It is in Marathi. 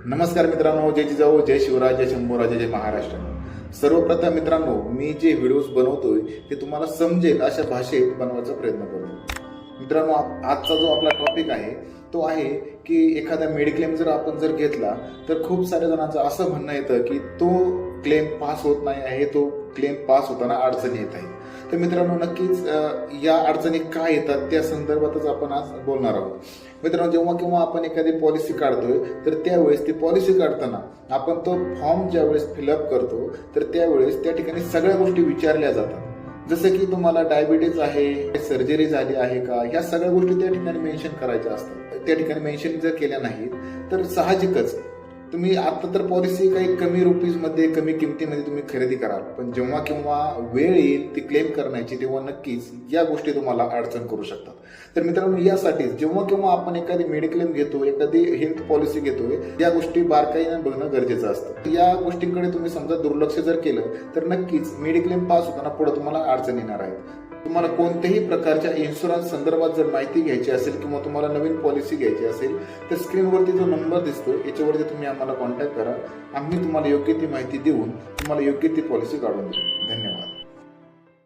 नमस्कार मित्रांनो, जय जिजाऊ, जय शिवराज, जय शंभूराज, जय महाराष्ट्र. सर्वप्रथम मित्रांनो, मी जे व्हिडिओज बनवतोय ते तुम्हाला समजेल अशा भाषेत बनवायचा प्रयत्न करतो. मित्रांनो, आजचा जो आपला टॉपिक आहे तो आहे की एखादा मेडिक्लेम जर आपण घेतला तर खूप साऱ्या जणांचं असं म्हणणं येतं की तो क्लेम पास होत नाही आहे, तो क्लेम पास होताना अडचणी येत आहे. तर मित्रांनो, नक्कीच या अडचणी काय येतात त्या संदर्भातच आपण आज बोलणार आहोत. मित्रांनो, जेव्हा केव्हा आपण एखादी पॉलिसी काढतोय तर त्यावेळेस ती पॉलिसी काढताना आपण तो फॉर्म ज्यावेळेस फिलअप करतो तर त्यावेळेस त्या ठिकाणी सगळ्या गोष्टी विचारल्या जातात. जसं की तुम्हाला डायबिटीज आहे, सर्जरी झाली आहे का, ह्या सगळ्या गोष्टी त्या ठिकाणी मेन्शन करायच्या असतात. त्या ठिकाणी मेन्शन जर केल्या नाहीत तर साहजिकच तुम्ही आता तर पॉलिसी काही कमी रुपीजमध्ये, कमी किमतीमध्ये तुम्ही खरेदी कराल, पण जेव्हा केव्हा वेळ येईल ती क्लेम करण्याची तेव्हा नक्कीच या गोष्टी तुम्हाला अडचण करू शकतात. तर मित्रांनो, यासाठी जेव्हा केव्हा आपण एखादी मेडिक्लेम घेतो, एखादी हेल्थ पॉलिसी घेतोय, या गोष्टी बारकाईने बघणं गरजेचं असतं. या गोष्टींकडे तुम्ही समजा दुर्लक्ष जर केलं तर नक्कीच मेडिक्लेम पास होताना पुढे तुम्हाला अडचण येणार आहे. तुम्हाला कोणत्याही प्रकारच्या इन्शुरन्स संदर्भात जर माहिती घ्यायची असेल किंवा तुम्हाला नवीन पॉलिसी घ्यायची असेल तर स्क्रीनवरती जो नंबर दिसतो याच्यावरती तुम्ही आम्हाला कॉन्टॅक्ट करा. आम्ही तुम्हाला योग्य ती माहिती देऊन तुम्हाला योग्य ती पॉलिसी काढून देऊ. धन्यवाद.